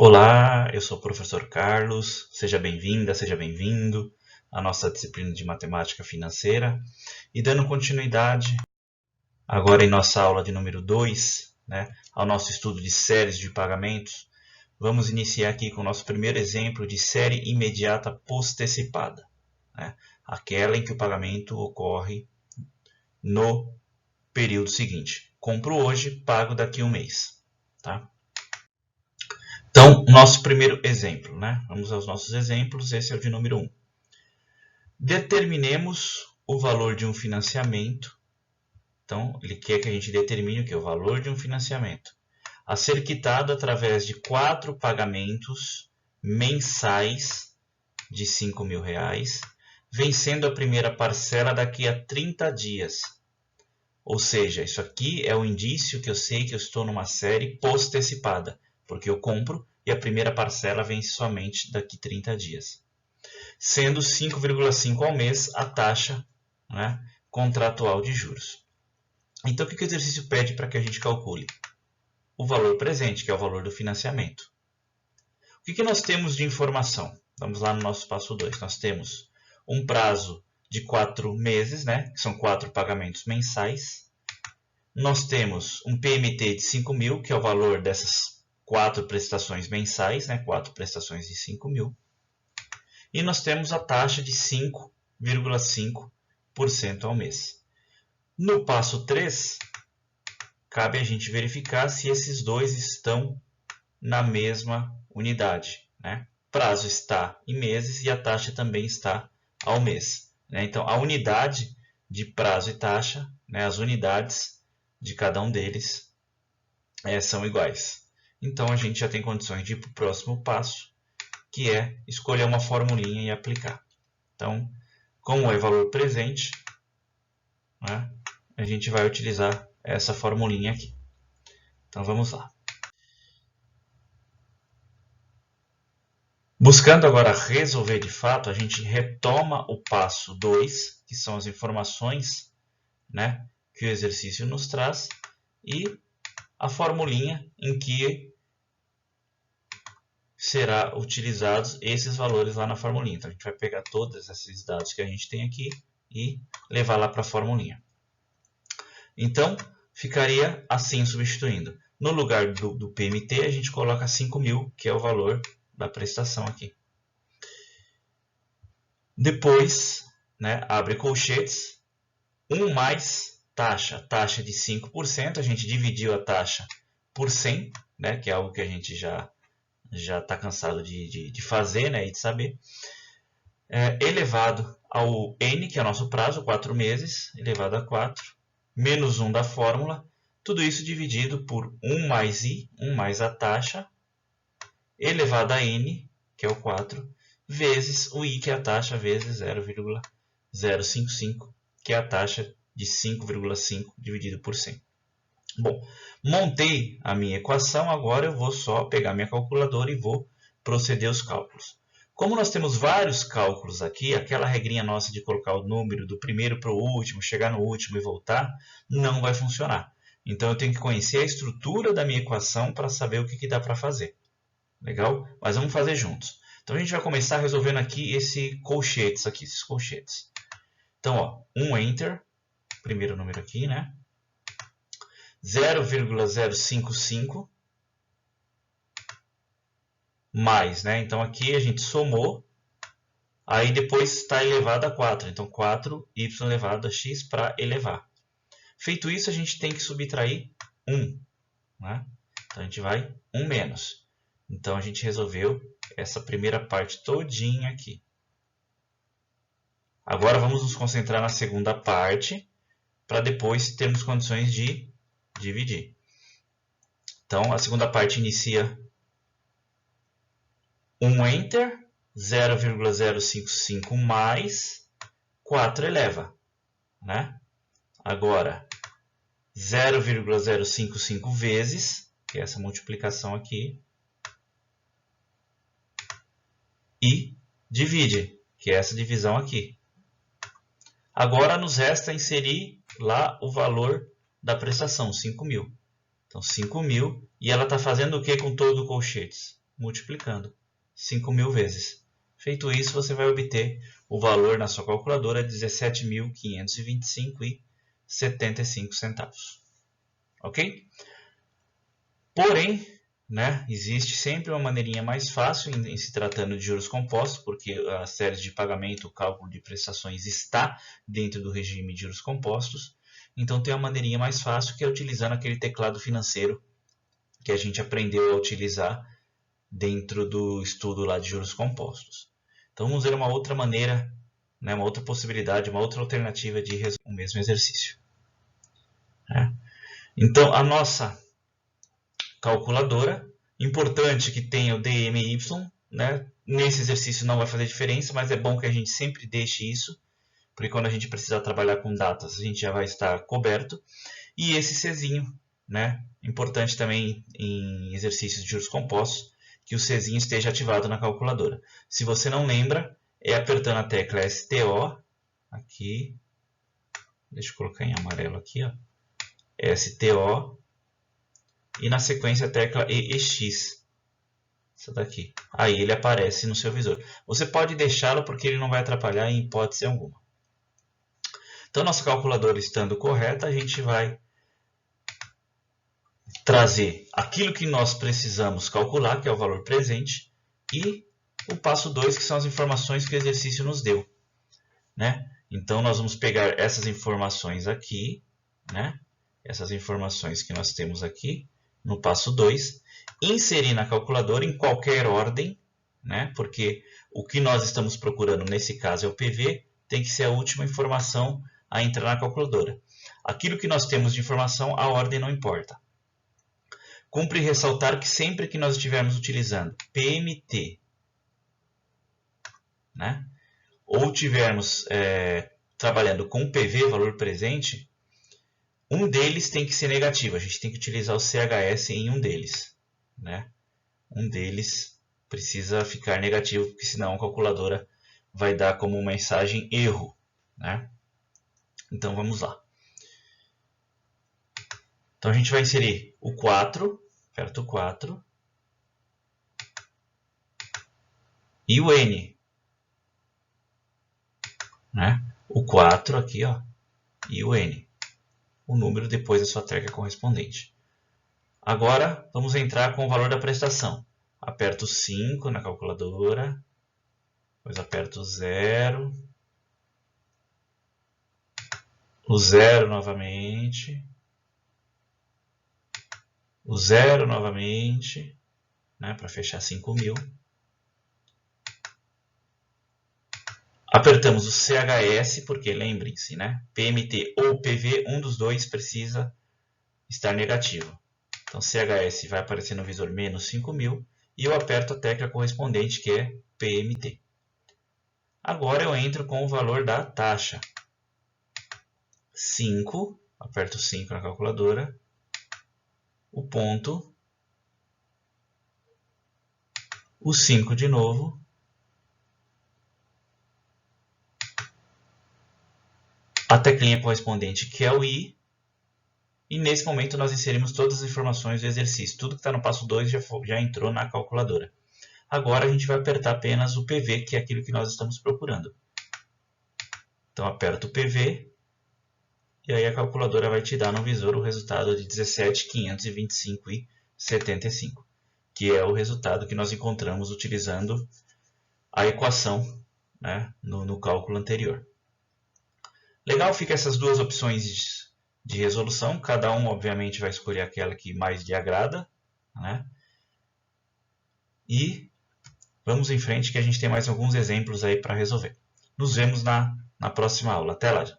Olá, eu sou o professor Carlos. Seja bem-vinda, seja bem-vindo à nossa disciplina de matemática financeira. E dando continuidade, agora em nossa aula de número 2, ao nosso estudo de séries de pagamentos, vamos iniciar aqui com o nosso primeiro exemplo de série imediata postecipada, aquela em que o pagamento ocorre no período seguinte. Compro hoje, pago daqui a um mês. Tá? Então, nosso primeiro exemplo, Vamos aos nossos exemplos, esse é o de número 1. Determinemos o valor de um financiamento. Então, ele quer que a gente determine o que? O valor de um financiamento a ser quitado através de 4 pagamentos mensais de R$5.000, vencendo a primeira parcela daqui a 30 dias. Ou seja, isso aqui é um indício que eu sei que eu estou numa série postecipada, porque eu compro e a primeira parcela vence somente daqui a 30 dias. Sendo 5,5 ao mês a taxa contratual de juros. Então, o que o exercício pede para que a gente calcule? O valor presente, que é o valor do financiamento. O que nós temos de informação? Vamos lá no nosso passo 2. Nós temos um prazo de 4 meses, que são 4 pagamentos mensais. Nós temos um PMT de 5.000, que é o valor dessas 4 prestações mensais, 4 prestações de 5.000. E nós temos a taxa de 5,5% ao mês. No passo 3, cabe a gente verificar se esses dois estão na mesma unidade. Prazo está em meses e a taxa também está ao mês. Então, a unidade de prazo e taxa, as unidades de cada um deles são iguais. Então, a gente já tem condições de ir para o próximo passo, que é escolher uma formulinha e aplicar. Então, como é valor presente, a gente vai utilizar essa formulinha aqui. Então, vamos lá. Buscando agora resolver de fato, a gente retoma o passo 2, que são as informações que o exercício nos traz, e a formulinha em que será utilizados esses valores lá na formulinha. Então, a gente vai pegar todos esses dados que a gente tem aqui e levar lá para a formulinha. Então, ficaria assim substituindo. No lugar do PMT, a gente coloca 5.000, que é o valor da prestação aqui. Depois, abre colchetes, 1 mais taxa de 5%, a gente dividiu a taxa por 100, que é algo que a gente já está cansado de fazer e de saber, elevado ao N, que é o nosso prazo, 4 meses, elevado a 4, menos 1 da fórmula, tudo isso dividido por 1 mais I, 1 mais a taxa, elevado a N, que é o 4, vezes o I, que é a taxa, vezes 0,055, que é a taxa de 5,5 dividido por 100. Bom, montei a minha equação, agora eu vou só pegar minha calculadora e vou proceder aos cálculos. Como nós temos vários cálculos aqui, aquela regrinha nossa de colocar o número do primeiro para o último, chegar no último e voltar, não vai funcionar. Então, eu tenho que conhecer a estrutura da minha equação para saber o que dá para fazer. Legal? Mas vamos fazer juntos. Então, a gente vai começar resolvendo aqui esses colchetes. Então, 1 Enter, primeiro número aqui, 0,055 mais, Então, aqui a gente somou, aí depois está elevado a 4. Então, 4y elevado a x para elevar. Feito isso, a gente tem que subtrair 1. Então, a gente vai 1 menos. Então, a gente resolveu essa primeira parte todinha aqui. Agora, vamos nos concentrar na segunda parte, para depois termos condições de dividir. Então, a segunda parte inicia 1 Enter, 0,055 mais 4 eleva. Agora, 0,055 vezes, que é essa multiplicação aqui, e divide, que é essa divisão aqui. Agora nos resta inserir lá o valor da prestação, 5.000. Então, 5.000, e ela está fazendo o que com todo o colchetes? multiplicando 5.000 vezes. Feito isso, você vai obter o valor na sua calculadora de 17.525,75 centavos. Ok? Porém, né, existe sempre uma maneirinha mais fácil em se tratando de juros compostos, porque a série de pagamento, o cálculo de prestações está dentro do regime de juros compostos. Então tem uma maneirinha mais fácil, que é utilizando aquele teclado financeiro que a gente aprendeu a utilizar dentro do estudo lá de juros compostos. Então vamos ver uma outra maneira, né, uma outra possibilidade, uma outra alternativa de resolver o mesmo exercício. Então a nossa calculadora, importante que tenha o DMY, né? Nesse exercício não vai fazer diferença, mas é bom que a gente sempre deixe isso, porque quando a gente precisar trabalhar com datas, a gente já vai estar coberto. E esse Czinho, né? Importante também em exercícios de juros compostos, que o Czinho esteja ativado na calculadora. Se você não lembra, é apertando a tecla STO, aqui, deixa eu colocar em amarelo aqui, ó, STO, e na sequência a tecla EX, essa daqui. Aí ele aparece no seu visor. Você pode deixá-lo porque ele não vai atrapalhar em hipótese alguma. Então, nossa calculadora estando correta, a gente vai trazer aquilo que nós precisamos calcular, que é o valor presente, e o passo 2, que são as informações que o exercício nos deu, né? Então, nós vamos pegar essas informações aqui, né? Essas informações que nós temos aqui, no passo 2, inserir na calculadora em qualquer ordem, né? Porque o que nós estamos procurando nesse caso é o PV, tem que ser a última informação a entrar na calculadora. Aquilo que nós temos de informação, a ordem não importa. Cumpre ressaltar que sempre que nós estivermos utilizando PMT, né? Ou estivermos trabalhando com PV, valor presente, um deles tem que ser negativo. A gente tem que utilizar o CHS em um deles, né? Um deles precisa ficar negativo, porque senão a calculadora vai dar como mensagem erro, né? Então vamos lá. Então a gente vai inserir o 4, aperta o 4, e o N, né? O 4 aqui, ó, e o N. O número depois da sua tecla correspondente. Agora, vamos entrar com o valor da prestação. Aperto 5 na calculadora, depois aperto 0, o 0 novamente, o 0 novamente, né, para fechar 5.000. Apertamos o CHS, porque lembrem-se, né, PMT ou PV, um dos dois precisa estar negativo. Então, CHS vai aparecer no visor menos 5.000 e eu aperto a tecla correspondente, que é PMT. Agora eu entro com o valor da taxa. 5, aperto 5 na calculadora, o ponto, o 5 de novo, a teclinha correspondente, que é o I, e nesse momento nós inserimos todas as informações do exercício. Tudo que está no passo 2 já entrou na calculadora. Agora a gente vai apertar apenas o PV, que é aquilo que nós estamos procurando. Então aperto o PV, e aí a calculadora vai te dar no visor o resultado de 17.525,75, que é o resultado que nós encontramos utilizando a equação, né, no cálculo anterior. Legal, fica essas duas opções de resolução. Cada um, obviamente, vai escolher aquela que mais lhe agrada, né? E vamos em frente que a gente tem mais alguns exemplos aí para resolver. Nos vemos na próxima aula. Até lá!